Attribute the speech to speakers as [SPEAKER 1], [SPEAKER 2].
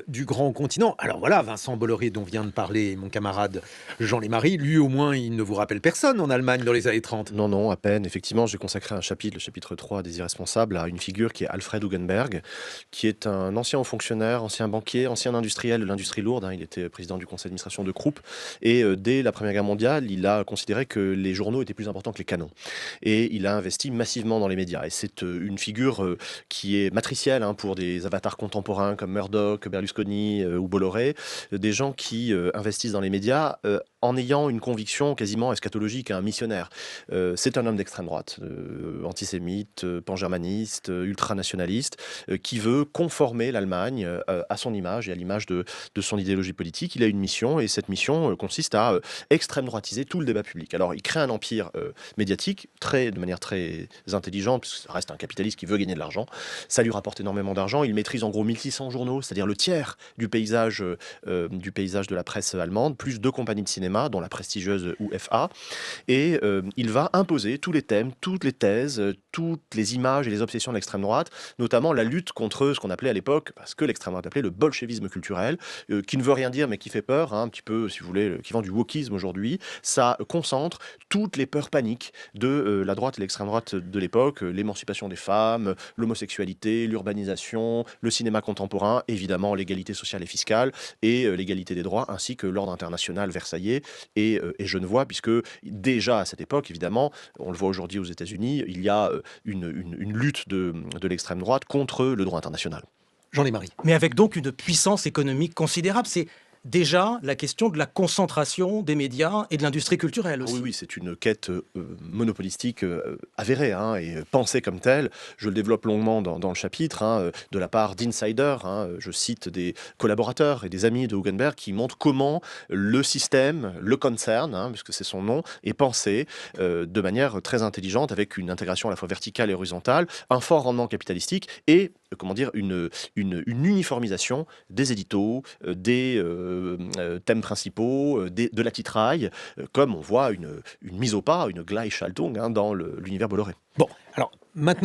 [SPEAKER 1] Du grand continent. Alors voilà, Vincent Bolloré dont vient de parler mon camarade Jean Lémarie, lui au moins il ne vous rappelle personne en Allemagne dans les années 30.
[SPEAKER 2] Non, non, à peine. Effectivement, j'ai consacré un chapitre, le chapitre 3 des irresponsables, à une figure qui est Alfred Hugenberg, qui est un ancien haut fonctionnaire, ancien banquier, ancien industriel de l'industrie lourde. Il était président du conseil d'administration de Krupp. Et dès la Première Guerre mondiale, il a considéré que les journaux étaient plus importants que les canons. Et il a investi massivement dans les médias. Et c'est une figure qui est matricielle pour des avatars contemporains comme Murdoch, Berlusconi ou Bolloré, des gens qui investissent dans les médias en ayant une conviction quasiment eschatologique, un missionnaire. C'est un homme d'extrême droite, antisémite, pan-germaniste, ultranationaliste, qui veut conformer l'Allemagne à son image et à l'image de son idéologie politique. Il a une mission, et cette mission consiste à extrême droitiser tout le débat public. Alors, il crée un empire médiatique de manière très intelligente, puisque ça reste un capitaliste qui veut gagner de l'argent. Ça lui rapporte énormément d'argent. Il maîtrise en gros 1600 journaux, c'est-à-dire le tiers du paysage de la presse allemande, plus 2 compagnies de cinéma, dont la prestigieuse UFA. Et il va imposer tous les thèmes, toutes les thèses, toutes les images et les obsessions de l'extrême droite, notamment la lutte contre ce qu'on appelait à l'époque, parce que l'extrême droite appelait le bolchevisme culturel, qui ne veut rien dire mais qui fait peur, un petit peu, si vous voulez, qui vend du wokisme aujourd'hui. Ça concentre toutes les peurs paniques de la droite et l'extrême droite de l'époque, l'émancipation des femmes, l'homosexualité, l'urbanisation, le cinéma contemporain, évidemment l'égalité sociale et fiscale, et l'égalité des droits, ainsi que l'ordre international versaillais et genevois, puisque déjà à cette époque, évidemment, on le voit aujourd'hui aux États-Unis, il y a une lutte de l'extrême droite contre le droit international.
[SPEAKER 1] Jean Lémarie.
[SPEAKER 3] Mais avec donc une puissance économique considérable. C'est déjà la question de la concentration des médias et de l'industrie culturelle aussi.
[SPEAKER 2] Oui, oui, c'est une quête monopolistique avérée et pensée comme telle. Je le développe longuement dans le chapitre, de la part d'insiders. Je cite des collaborateurs et des amis de Hugenberg qui montrent comment le système, le concern, puisque c'est son nom, est pensé de manière très intelligente, avec une intégration à la fois verticale et horizontale, un fort rendement capitalistique et une uniformisation des éditos, des thèmes principaux, de la titraille, comme on voit une mise au pas, une Gleichschaltung dans l'univers Bolloré.
[SPEAKER 1] Bon, alors maintenant